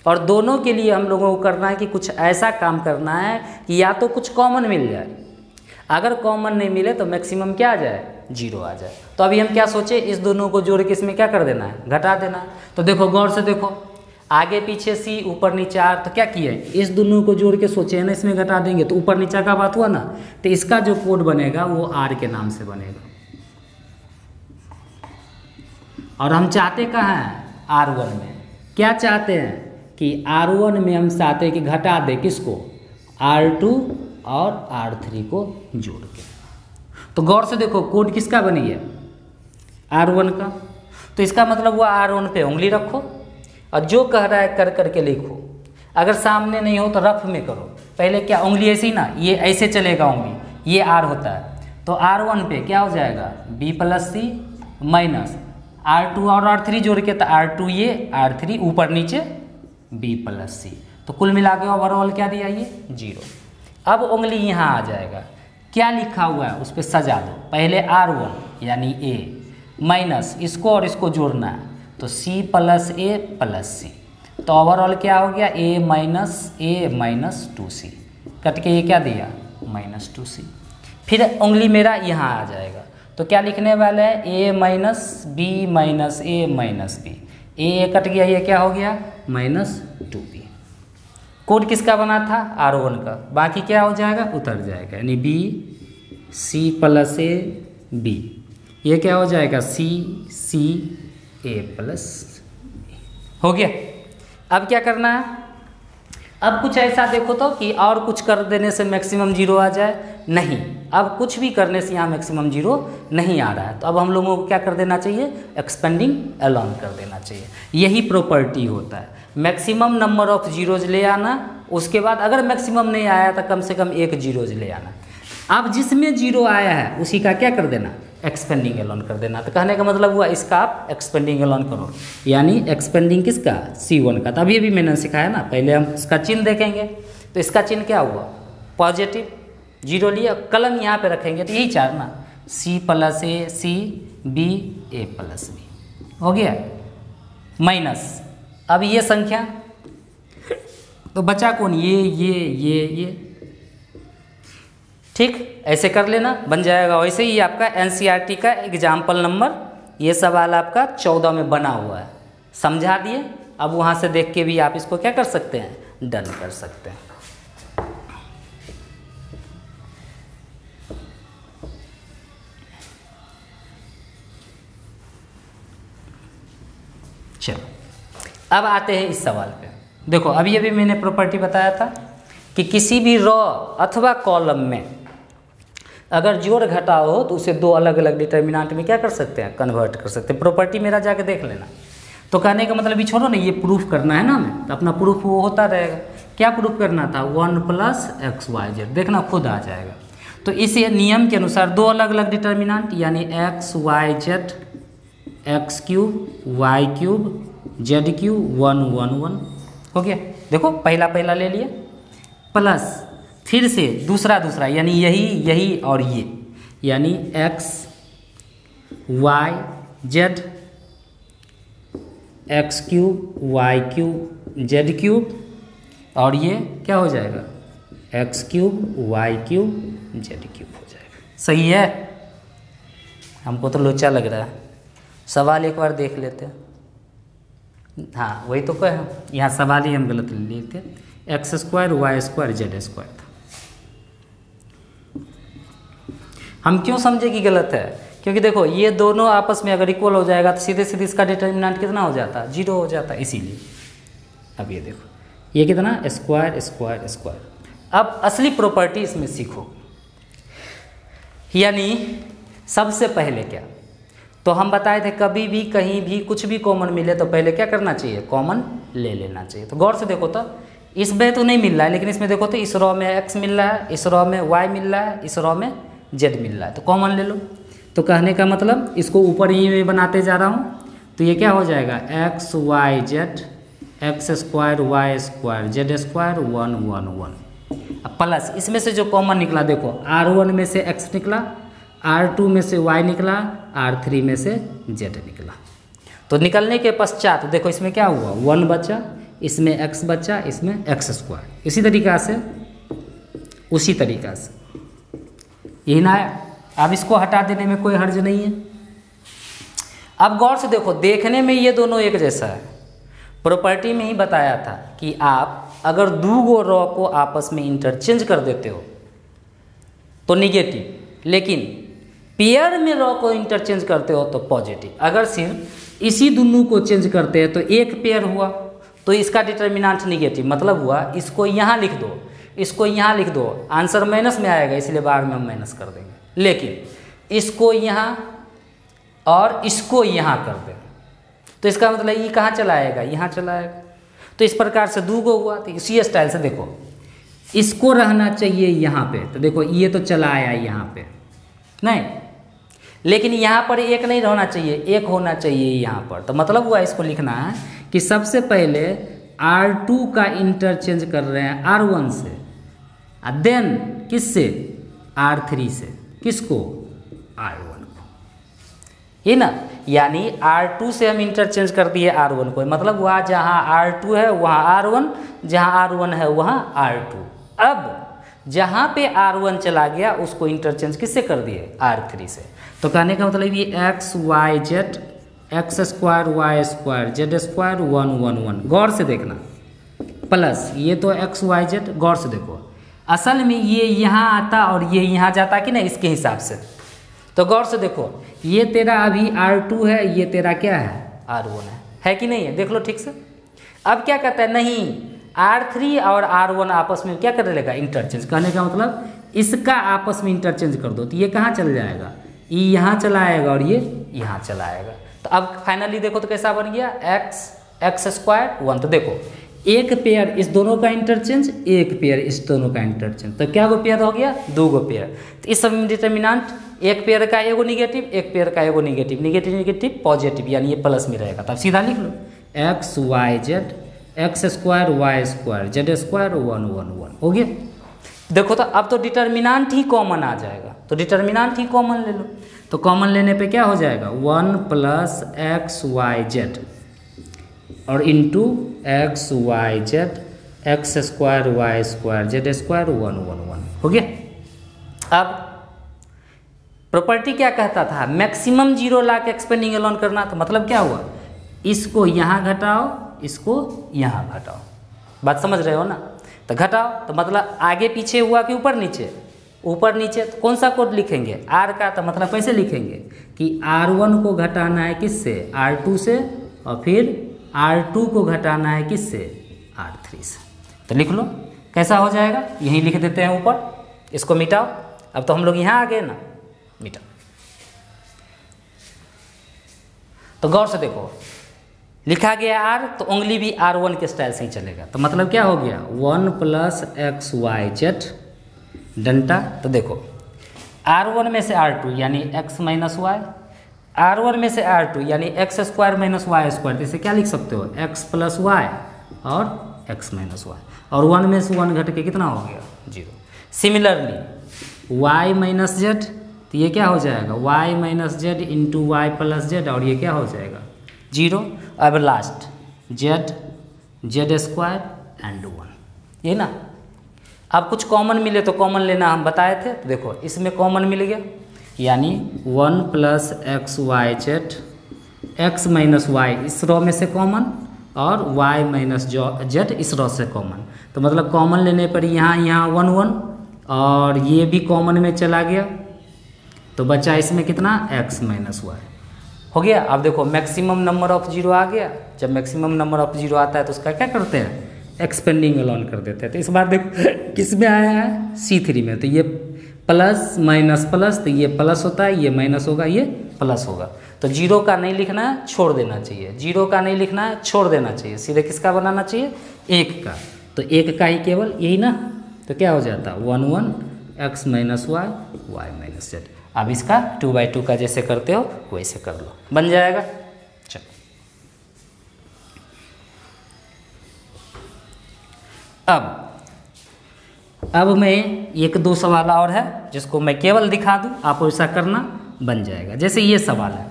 A: और दोनों के लिए हम लोगों को करना है कि कुछ ऐसा काम करना है कि या तो कुछ कॉमन मिल जाए, अगर कॉमन नहीं मिले तो मैक्सिमम क्या आ जाए, जीरो आ जाए। तो अभी हम क्या सोचे, इस दोनों को जोड़ के इसमें क्या कर देना है, घटा देना है। तो देखो गौर से देखो, आगे पीछे सी ऊपर नीचे आर, तो क्या किए, इस दोनों को जोड़ के सोचे है ना, इसमें घटा देंगे तो ऊपर नीचे का बात हुआ ना। तो इसका जो कोड बनेगा वो आर के नाम से बनेगा, और हम चाहते कहाँ हैं, R1 में। क्या चाहते हैं कि R1 में हम चाहते हैं कि घटा दे किसको, R2 और R3 को जोड़ के। तो गौर से देखो कोड किसका बनी है, R1 का। तो इसका मतलब हुआ R1 पे उंगली रखो और जो कह रहा है कर करके लिखो। अगर सामने नहीं हो तो रफ में करो। पहले क्या उंगली ऐसे ही ना, ये ऐसे चलेगा उंगली, ये R होता है। तो R1 पे क्या हो जाएगा, B + C माइनस R2 और R3 जोड़ के, तो R2 ये, R3 ऊपर नीचे B + C, तो कुल मिला के ओवरऑल क्या दिया, ये जीरो। अब उंगली यहाँ आ जाएगा, क्या लिखा हुआ है उस पर सजा दो। पहले R1 यानी A माइनस इसको और इसको जोड़ना है, तो C + A + C, तो ओवरऑल क्या हो गया, A माइनस 2C, कट के ये क्या दिया, -2C। फिर उंगली मेरा यहाँ आ जाएगा, तो क्या लिखने वाला है, A - B - A - B, A cut गया, ये क्या हो गया, -2B। कोड किसका बना था, R1 का, बाकी क्या हो जाएगा, उतर जाएगा, यानी B C + A B, ये क्या हो जाएगा, C A + B, हो गया। अब क्या करना है, अब कुछ ऐसा देखो तो कि और कुछ कर देने से मैक्सिमम जीरो आ जाए, नहीं, अब कुछ भी करने से यहाँ मैक्सिमम जीरो नहीं आ रहा है। तो अब हम लोगों को क्या कर देना चाहिए, एक्सपेंडिंग अलोन कर देना चाहिए। यही प्रॉपर्टी होता है, मैक्सिमम नंबर ऑफ जीरोज ले आना, उसके बाद अगर मैक्सिमम नहीं आया तो कम से कम एक जीरोज ले आना। अब जिसमें जीरो आया है उसी का क्या कर देना, एक्सपेंडिंग अलोन कर देना। तो कहने का मतलब हुआ इसका आप एक्सपेंडिंग अलोन करो, यानी एक्सपेंडिंग किसका, C1 का। तो अभी मैंने सिखाया ना, पहले हम इसका चिन्ह देखेंगे। तो इसका चिन्ह क्या हुआ, पॉजिटिव, जीरो लिया, कलम यहाँ पे रखेंगे तो यही चार ना, C + A C B A + B हो गया, माइनस अब ये संख्या तो बचा कौन, ये ठीक, ऐसे कर लेना बन जाएगा। वैसे ही आपका एनसीईआरटी का एग्जाम्पल नंबर ये सवाल आपका 14 में बना हुआ है, समझा दिए। अब वहाँ से देख के भी आप इसको क्या कर सकते हैं, डन कर सकते हैं। चलो अब आते हैं इस सवाल पे। देखो अभी अभी मैंने प्रॉपर्टी बताया था कि किसी भी रॉ अथवा कॉलम में अगर जोड़ घटाव हो तो उसे दो अलग अलग डिटर्मिनेंट में क्या कर सकते हैं, कन्वर्ट कर सकते हैं। प्रॉपर्टी मेरा जाके देख लेना। तो कहने का मतलब ये छोड़ो ना, ये प्रूफ करना है ना हमें, तो अपना प्रूफ वो होता रहेगा। क्या प्रूफ करना था, 1 + XYZ, देखना खुद आ जाएगा। तो इस नियम के अनुसार दो अलग अलग डिटर्मिनेंट यानी XYZ x³ y³ z³ 1 1 1 हो गया। देखो पहला पहला ले लिए, प्लस फिर से दूसरा दूसरा यानी यही और ये, यानी x y z x³ y³ z³ और ये क्या हो जाएगा, x³ y³ z³ हो जाएगा। सही है, हमको तो लोचा लग रहा है। सवाल एक बार देख लेते हैं। हाँ वही तो कह, यहाँ सवाल ही हम गलत ले लेते हैं। x² y² z² था। हम क्यों समझे कि गलत है, क्योंकि देखो ये दोनों आपस में अगर इक्वल हो जाएगा तो सीधे सीधे इसका डिटर्मिनेंट कितना हो जाता है, 0 हो जाता है, इसीलिए। अब ये देखो ये कितना, स्क्वायर स्क्वायर स्क्वायर। अब असली प्रॉपर्टी इसमें सीखो, यानी सबसे पहले क्या, तो हम बताए थे कभी भी कहीं भी कुछ भी कॉमन मिले तो पहले क्या करना चाहिए, कॉमन ले लेना चाहिए। तो गौर से देखो तो इसमें तो नहीं मिल रहा है, लेकिन इसमें देखो तो इस रॉ में x मिल रहा है, इस रॉ में y मिल रहा है, इस रॉ में z मिल रहा है, तो कॉमन ले लो। तो कहने का मतलब इसको ऊपर ही में बनाते जा रहा हूँ, तो ये क्या हो जाएगा, x y z x² y² z² 1 1 1। अब प्लस इसमें से जो कॉमन निकला, देखो R1 में से x निकला, R2 में से y निकला, R3 में से z निकला। तो निकलने के पश्चात देखो इसमें क्या हुआ, 1 बचा, इसमें x बचा, इसमें x²। इसी तरीक़ा से उसी तरीक़ा से यही ना है। अब इसको हटा देने में कोई हर्ज नहीं है। अब गौर से देखो, देखने में ये दोनों एक जैसा है। प्रॉपर्टी में ही बताया था कि आप अगर दो गो रॉ को आपस में इंटरचेंज कर देते हो तो निगेटिव, लेकिन पेयर में रॉ को इंटरचेंज करते हो तो पॉजिटिव। अगर सिर्फ इसी दोनों को चेंज करते हैं तो एक पेयर हुआ, तो इसका डिटर्मिनेंट निगेटिव, मतलब हुआ इसको यहाँ लिख दो, इसको यहाँ लिख दो, आंसर माइनस में आएगा, इसलिए बाद में हम माइनस कर देंगे। लेकिन इसको यहाँ और इसको यहाँ कर दें तो इसका मतलब ये कहाँ चला आएगा, यहाँ चला आएगा। तो इस प्रकार से दो गो हुआ। तो इसी स्टाइल से देखो, इसको रहना चाहिए यहाँ पे, तो देखो ये तो चला आया यहाँ पे नहीं, लेकिन यहाँ पर एक नहीं रहना चाहिए, एक होना चाहिए यहाँ पर। तो मतलब हुआ इसको लिखना है कि सबसे पहले R2 का इंटरचेंज कर रहे हैं R1 से, देन किससे, R3 से, किसको, R1 को, ये ना। यानी R2 से हम इंटरचेंज कर दिए R1 को, मतलब हुआ जहाँ R2 है वहाँ R1, जहाँ R1 है वहाँ R2। अब जहाँ पे R1 चला गया उसको इंटरचेंज किससे कर दिए, R3 से। तो कहने का मतलब ये x y z x² y² z² 1 1 1। गौर से देखना, प्लस ये तो x y z, गौर से देखो असल में ये यहाँ आता और ये यहाँ जाता कि नहीं, इसके हिसाब से। तो गौर से देखो, ये तेरा अभी R2 है, ये तेरा क्या है, R1 है कि नहीं है, देख लो ठीक से। अब क्या कहता है, नहीं R3 और R1 आपस में क्या कर लेगा, इंटरचेंज। कहने का मतलब इसका आपस में इंटरचेंज कर दो, तो ये कहाँ चल जाएगा, ये यहाँ चला आएगा और ये यहाँ चला आएगा। तो अब फाइनली देखो तो कैसा बन गया, x² 1। तो देखो एक पेयर इस दोनों का इंटरचेंज, एक पेयर इस दोनों का इंटरचेंज, तो क्या गो पेयर हो गया, दो गो पेयर। तो इस सब में डिटर्मिनेंट एक पेयर का एगो निगेटिव, एक पेयर का एगो निगेटिव, निगेटिव निगेटिव पॉजिटिव, यानी ये प्लस में रहेगा। तब सीधा लिख लो x y z x² y² z² 1 1 1 हो गया। देखो तो अब तो डिटर्मिनेंट ही कॉमन आ जाएगा, तो डिटर्मिनेंट ही कॉमन ले लो। तो कॉमन लेने पे क्या हो जाएगा, 1 + x y z और into x y z x square y square z square 1 1 1 हो गया। अब प्रॉपर्टी क्या कहता था, मैक्सिमम जीरो ला के एक्सपेंडिंग एलोन करना, तो मतलब क्या हुआ, इसको यहाँ घटाओ इसको यहाँ घटाओ, बात समझ रहे हो ना। तो घटाओ तो मतलब आगे पीछे हुआ कि ऊपर नीचे, ऊपर नीचे, तो कौन सा कोड लिखेंगे आर का, तो मतलब कैसे लिखेंगे कि R1 को घटाना है किससे, R2 से, और फिर R2 को घटाना है किससे, R3 से। तो लिख लो कैसा हो जाएगा, यहीं लिख देते हैं ऊपर, इसको मिटाओ। अब तो हम लोग यहाँ आ गए ना, मिटाओ। तो गौर से देखो लिखा गया R, तो उंगली भी R1 के स्टाइल से ही चलेगा। तो मतलब क्या हो गया 1 प्लस एक्स वाई जेड डंटा। तो देखो R1 में से R2 यानी x माइनस वाई, R1 में से R2 यानी x square minus y square, तो इसे क्या लिख सकते हो x प्लस वाई और x माइनस वाई, और 1 में से 1 घट के कितना हो गया 0। सिमिलरली y माइनस जेड, तो ये क्या हो जाएगा y minus z into y plus z, और ये क्या हो जाएगा 0। अब लास्ट जेड स्क्वायर एंड 1, ये ना। अब कुछ कॉमन मिले तो कॉमन लेना हम बताए थे, तो देखो इसमें कॉमन मिल गया, यानी 1 plus x y z x minus y इस रो में से कॉमन, और y माइनस जेड इस रो से कॉमन। तो मतलब कॉमन लेने पर यहाँ 1 1, और ये भी कॉमन में चला गया, तो बचा इसमें कितना x माइनस वाई हो गया। अब देखो मैक्सिमम नंबर ऑफ जीरो आ गया, जब मैक्सिमम नंबर ऑफ जीरो आता है तो उसका क्या करते हैं एक्सपेंडिंग एलोन कर देते हैं। तो इस बार देखो किस में आया है C3 में, तो ये प्लस माइनस प्लस, तो ये प्लस होता है, ये माइनस होगा, ये प्लस होगा। तो जीरो का नहीं लिखना है, छोड़ देना चाहिए, जीरो का नहीं लिखना है, छोड़ देना चाहिए, सीधे किसका बनाना चाहिए 1 का। तो 1 का ही केवल यही ना, तो क्या हो जाता 1 1 x minus y y minus z. अब इसका 2/2 का जैसे करते हो वैसे कर लो, बन जाएगा। चलो अब मैं 1 2 सवाल और है जिसको मैं केवल दिखा दूं, आप वैसा करना, बन जाएगा। जैसे ये सवाल है,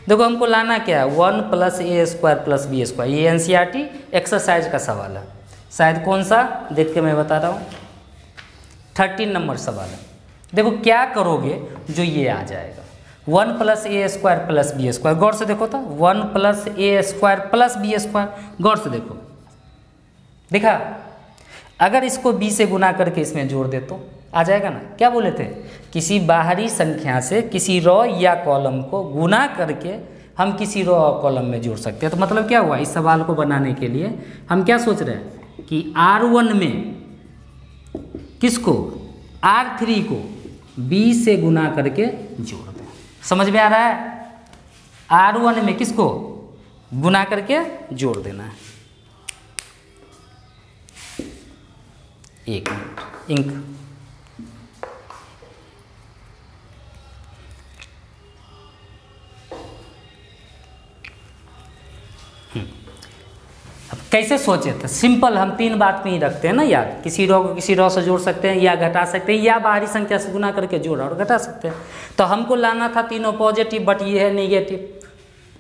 A: देखो हमको लाना क्या है 1 plus a square plus b square, ये NCERT एक्सरसाइज का सवाल है, शायद कौन सा देख के मैं बता रहा हूँ 13 नंबर सवाल है। देखो क्या करोगे जो ये आ जाएगा 1 plus a square plus b square, गौर से देखो तो 1 plus a square plus b square, गौर से देखो, देखा अगर इसको b से गुना करके इसमें जोड़ दे तो आ जाएगा ना। क्या बोले थे, किसी बाहरी संख्या से किसी रो या कॉलम को गुना करके हम किसी रो और कॉलम में जोड़ सकते हैं। तो मतलब क्या हुआ, इस सवाल को बनाने के लिए हम क्या सोच रहे हैं कि R1 में किसको R3 को b से गुना करके जोड़ दें। समझ में आ रहा है, R1 में किसको गुना करके जोड़ देना है। 1 मिनट इंक, अब कैसे सोचे थे, सिंपल हम 3 बात में ही रखते हैं ना यार, किसी रो को किसी रो से जोड़ सकते हैं या घटा सकते हैं, या बाहरी संख्या से गुना करके जोड़ा और घटा सकते हैं। तो हमको लाना था तीनों पॉजिटिव, बट ये है नेगेटिव,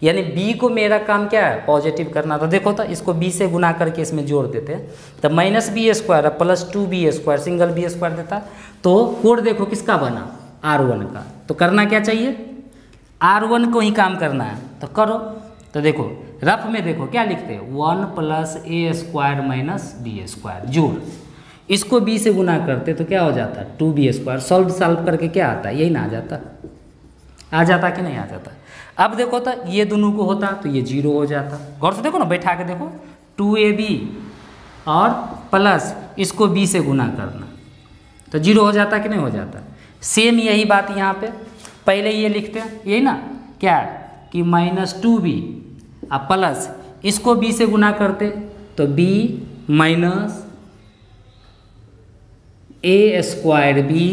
A: यानी b को मेरा काम क्या है पॉजिटिव करना। तो देखो तो इसको b से गुना करके इसमें जोड़ देते हैं, तो minus b square plus 2b square, single b square देता है। तो कोड देखो किसका बना R1 का। तो करना क्या चाहिए, R1 को ही काम करना है, तो करो। तो देखो रफ में देखो क्या लिखते हैं 1 plus a square minus b square जोड़, इसको b से गुना करते तो क्या हो जाता है 2b स्क्वायर, सॉल्व करके क्या आता है यही ना आ जाता कि नहीं आ जाता। अब देखो तो ये दोनों को होता तो ये 0 हो जाता, गौर से देखो ना, बैठा के देखो 2ab और प्लस इसको b से गुना करना तो 0 हो जाता कि नहीं हो जाता। सेम यही बात यहाँ पे पहले ये लिखते हैं, यही ना क्या कि माइनस 2b प्लस इसको b से गुना करते तो b minus a square b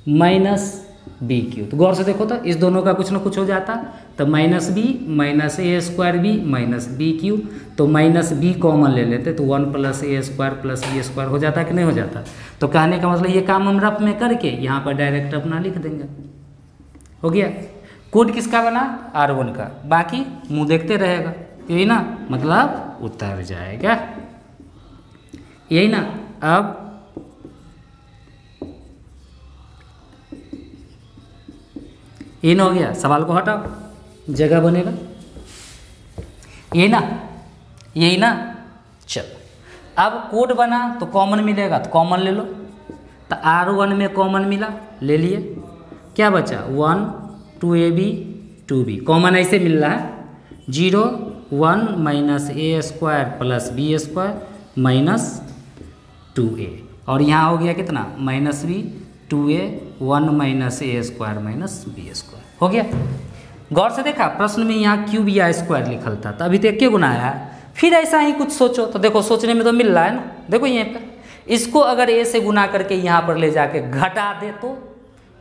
A: minus b q. तो गौर से देखो तो इस दोनों का कुछ ना कुछ हो जाता, तो minus b minus a square b minus b q, तो माइनस बी कॉमन ले लेते तो 1 plus a square plus b square हो जाता कि नहीं हो जाता। तो कहने का मतलब ये काम हम रफ में करके यहाँ पर डायरेक्ट अपना लिख देंगे, हो गया। कोड किसका बना R1 का, बाकी मुंह देखते रहेगा। यही ना, मतलब उतर जाएगा, यही ना। अब इन हो गया, सवाल को हटाओ, जगह बनेगा, यही ना, यही ना। चलो अब कोड बना तो कॉमन मिलेगा, तो कॉमन ले लो। तो R1 में कॉमन मिला, ले लिए, क्या बचा 1 2ab 2b, कॉमन ऐसे मिल रहा है 0 1 minus a square plus b square minus 2a, और यहाँ हो गया कितना minus b 2a 1 minus a square minus b square, हो गया। गौर से देखा प्रश्न में यहाँ क्यूब या स्क्वायर लिखल था, तो अभी तो एक गुना आया है। फिर ऐसा ही कुछ सोचो, तो देखो सोचने में तो मिल रहा है ना, देखो यहाँ पर इसको अगर ए से गुना करके यहाँ पर ले जाके घटा दे तो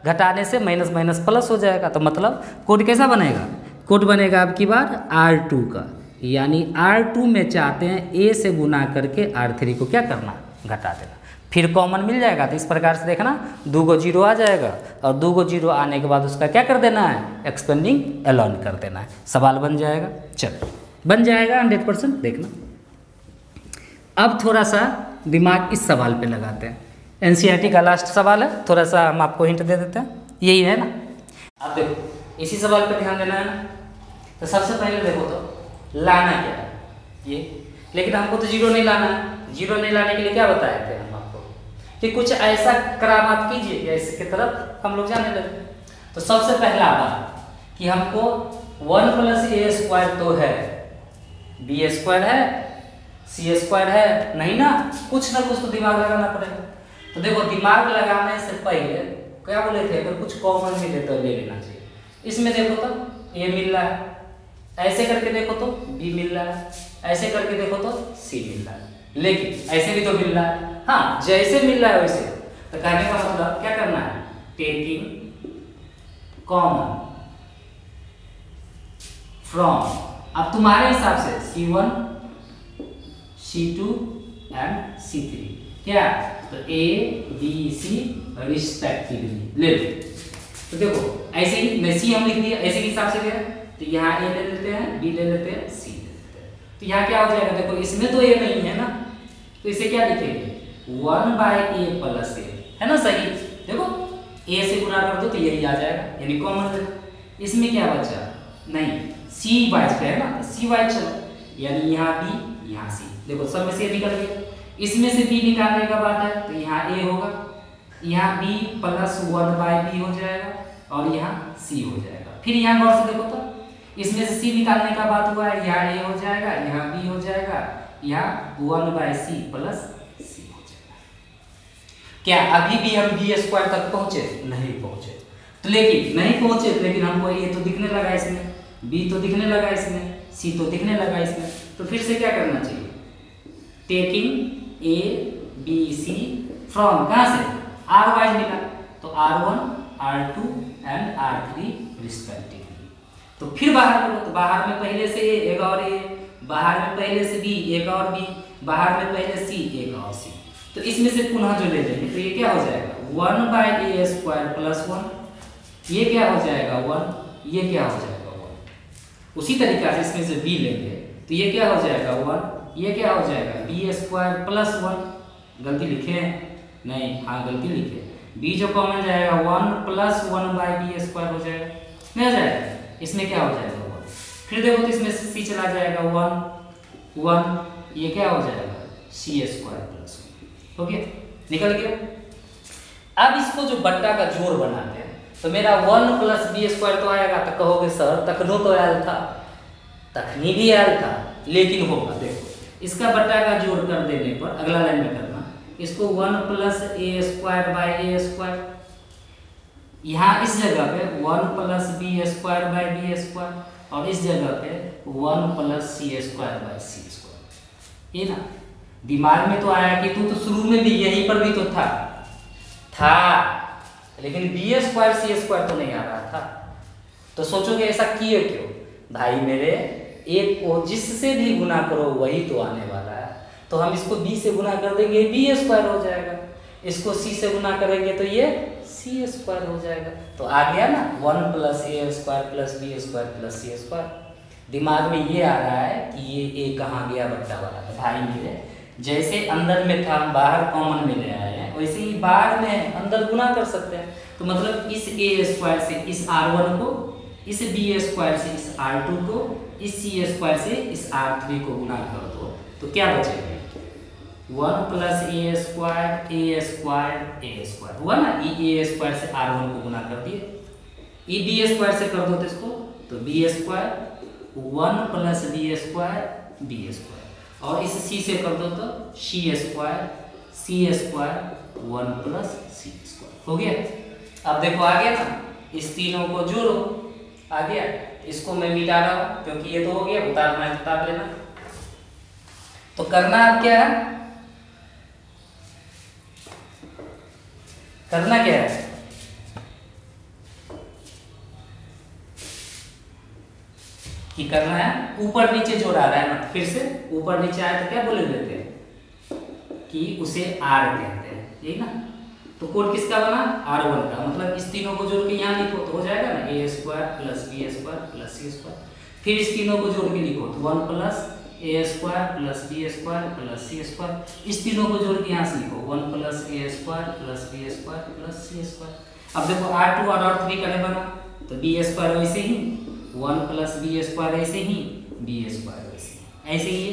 A: घटाने से माइनस माइनस प्लस हो जाएगा, तो मतलब कोड कैसा बनेगा, कोड बनेगा अब की बार R2 का, यानी R2 में चाहते हैं ए से गुना करके R3 को क्या करना, घटा देना, फिर कॉमन मिल जाएगा। तो इस प्रकार से देखना 2 को 0 आ जाएगा, और 2 को 0 आने के बाद उसका क्या कर देना है, एक्सपेंडिंग एलॉन कर देना है, सवाल बन जाएगा। चलो बन जाएगा 100%, देखना। अब थोड़ा सा दिमाग इस सवाल पे लगाते हैं, एनसीईआरटी का लास्ट सवाल है, थोड़ा सा हम आपको हिंट दे देते हैं, यही है ना। अब देखो इसी सवाल पे ध्यान देना है ना। तो सबसे पहले देखो तो लाना क्या है ये, लेकिन हमको तो 0 नहीं लाना है। 0 नहीं लाने के लिए क्या बताए थे हम आपको कि कुछ ऐसा करामात कीजिए कि इसके तरफ हम लोग जाने लगे। तो सबसे पहला बात कि हमको 1 प्लस ए स्क्वायर तो है, बी स्क्वायर है, सी स्क्वायर है, नहीं ना, कुछ ना कुछ तो दिमाग लगाना पड़ेगा। तो देखो दिमाग लगाने से पहले क्या बोले थे, अगर कुछ कॉमन मिले तो ले लेना चाहिए। इसमें देखो तो ए मिल रहा है, ऐसे करके देखो तो बी मिल रहा है, ऐसे करके देखो तो सी मिल रहा है, लेकिन ऐसे भी तो मिल रहा है। हाँ जैसे मिल रहा है वैसे, तो कहने का मतलब क्या करना है, टेकिंग कॉमन फ्रॉम, अब तुम्हारे हिसाब से C1 C2 एंड C3 क्या, तो A B C रिस्पेक्टिवली ले लो। तो देखो ऐसे ही मैं C हम लिख दिया, ऐसे के हिसाब से दिया, तो यहाँ A ले लेते हैं, B ले लेते हैं, C ले लेते हैं। तो यहाँ क्या हो जाएगा, देखो इसमें तो A नहीं है ना, तो इसे क्या लिखेंगे 1/a प्लस a, है ना सही। देखो A से गुणा कर दो तो यही आ जाएगा, यानी कॉमन ले। इसमें क्या बचा, नहीं C बाइज पे है ना, C बाइज चलो, यानी यहाँ B यहाँ C, देखो सब में से निकल गया। इसमें से B निकालने का बात है, तो यहाँ A होगा, यहाँ B प्लस 1/b हो जाएगा, और यहाँ C हो जाएगा। फिर यहाँ गौर से देखो तो इसमें से C निकालने का बात हुआ है, यहाँ A हो जाएगा, यहाँ B हो जाएगा, यहाँ 1/c प्लस C हो जाएगा। क्या अभी भी हम B स्क्वायर तक पहुँचे, नहीं पहुँचे, तो लेकिन नहीं पहुँचे, लेकिन हमको A तो दिखने लगा इसमें, B तो दिखने लगा इसमें, C तो दिखने लगा इसमें, तो फिर से क्या करना चाहिए, taking A B C from, कहाँ से R वाइज मिला, तो R1 R2 and R3 respectively. तो फिर बाहर करो, तो बाहर में पहले से A एक और A, बाहर में पहले से B एक और B, बाहर में पहले C एक और C, तो इसमें से पुनः जो ले लेंगे तो ये क्या हो जाएगा 1/a स्क्वायर प्लस 1, ये क्या हो जाएगा 1, ये क्या हो जाएगा 1। उसी तरीका से इसमें से B लेंगे तो ये क्या हो जाएगा 1, ये क्या हो जाएगा b स्क्वायर प्लस 1, गलती लिखे हैं नहीं, हाँ गलती लिखे, b जो कॉमन जाएगा 1 प्लस 1/b स्क्वायर हो जाएगा, नहीं हो जाएगा, इसमें क्या हो जाएगा 1। फिर देखो तो इसमें से c चला जाएगा 1 1, ये क्या हो जाएगा c स्क्वायर प्लस 1, हो गया, निकल गया। अब इसको जो बट्टा का जोड़ बनाते हैं, तो मेरा 1 प्लस b स्क्वायर तो आएगा, तो कहोगे सर तखनो तो आयल था, तखनी भी आयल था, लेकिन होगा, देखो इसका बट्टा का जोड़ कर देने पर अगला लाइन में करना, इसको 1 plus a square by a square, यहाँ इस जगह पे 1 plus b square by b square, और इस जगह पे 1 plus c square by c square. ये ना दिमाग में तो आया कि तू तो शुरू में भी यहीं पर भी तो था, लेकिन b स्क्वायर c स्क्वायर तो नहीं आ रहा था। तो सोचोगे ऐसा किए क्यों, भाई मेरे एक को जिससे भी गुना करो वही तो आने वाला है, तो हम इसको b से गुना कर देंगे b स्क्वायर हो जाएगा, इसको c से गुना करेंगे तो ये c स्क्वायर हो जाएगा। तो आ गया ना 1 plus a square plus b square plus c square. दिमाग में ये आ रहा है कि ये ए कहाँ गया बट्टा वाला। तो भाई मेरे जैसे अंदर में था बाहर कॉमन में ले आए हैं, वैसे ही बाहर में अंदर गुना कर सकते हैं। तो मतलब इस ए स्क्वायर से इस R1 को, इस बी स्क्वायर से इस R2 को, इस सी स्क्वायर से इस R3 को गुना कर दो तो क्या बचेगा? 1 प्लस ए स्क्वायर हुआ ना। ए स्क्वायर से R1 को गुना कर दिए, ई बी स्क्वायर से कर दो तो इसको, तो b square 1 plus b square, और इस सी से कर दो तो c square 1 plus c square हो गया। अब देखो आ गया ना, इस तीनों को जोड़ो, आ गया। इसको मैं मिटा रहा हूं क्योंकि ये तो हो गया, उतारना है उतार लेना। तो करना अब क्या है, करना क्या है, कि करना है ऊपर नीचे जोड़ा रहा है ना। फिर से ऊपर नीचे आए तो क्या बोले देते हैं कि उसे R कहते हैं, यही ना। तो कोड किसका बना? R1 का। मतलब इस तीनों को जोड़ के यहाँ लिखो तो हो जाएगा ना, a square plus b square plus c square. फिर इस तीनों को जोड़ के लिखो तो 1 plus a square plus b square plus c square. इस तीनों को जोड़ के यहाँ से लिखो 1 plus a square plus b square plus c square. अब देखो R2 और R3 का नहीं बना, तो बी स्क्वायर वैसे ही, 1 प्लस बी स्क्वायर ऐसे ही, बी स्क्वायर वैसे ही, ऐसे ही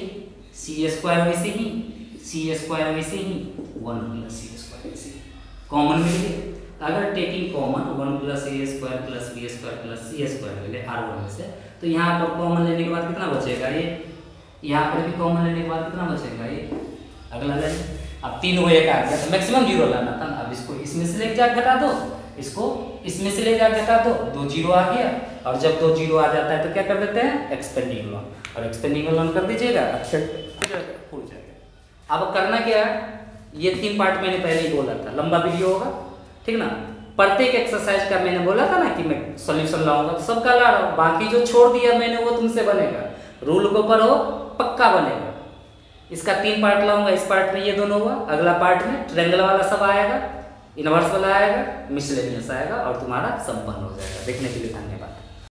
A: सी स्क्वायर वैसे ही, सी स्क्वायर वैसे ही, 1 प्लस सी स्क्वायर वैसे ही। कॉमन मिल गए। अगर taking common 1 plus a square plus b square plus c square मिले R1 में से, तो यहाँ पर कॉमन लेने के बाद कितना बचेगा? ये यहाँ पर भी कॉमन लेने के बाद कितना बचेगा? ये अगला लाइन। अब 3 वो एक आ गया तो मैक्सिमम 0 लाना था ना। अब इसको इसमें से ले जाकर घटा दो, इसको इसमें से ले जाकर घटा दो, 2 0 आ गया। और जब 2 0 आ जाता है तो क्या कर देते हैं? एक्सपेंडिंग लॉन, और एक्सपेंडिंग लॉन कर दीजिएगा, अच्छा फूल जाएगा। अब करना क्या है, ये 3 पार्ट मैंने पहले ही बोला था, लंबा वीडियो होगा, ठीक ना। प्रत्येक एक्सरसाइज का मैंने बोला था ना कि मैं सॉल्यूशन लाऊंगा, तो सबका ला रहा हूँ। बाकी जो छोड़ दिया मैंने वो तुमसे बनेगा, रूल को पढ़ो पक्का बनेगा। इसका 3 पार्ट लाऊंगा, इस पार्ट में ये दोनों हुआ, अगला पार्ट में ट्रायंगल वाला सब आएगा, इनवर्स वाला आएगा, मिसलेनियस आएगा, और तुम्हारा संपन्न हो जाएगा। देखने के लिए धन्यवाद।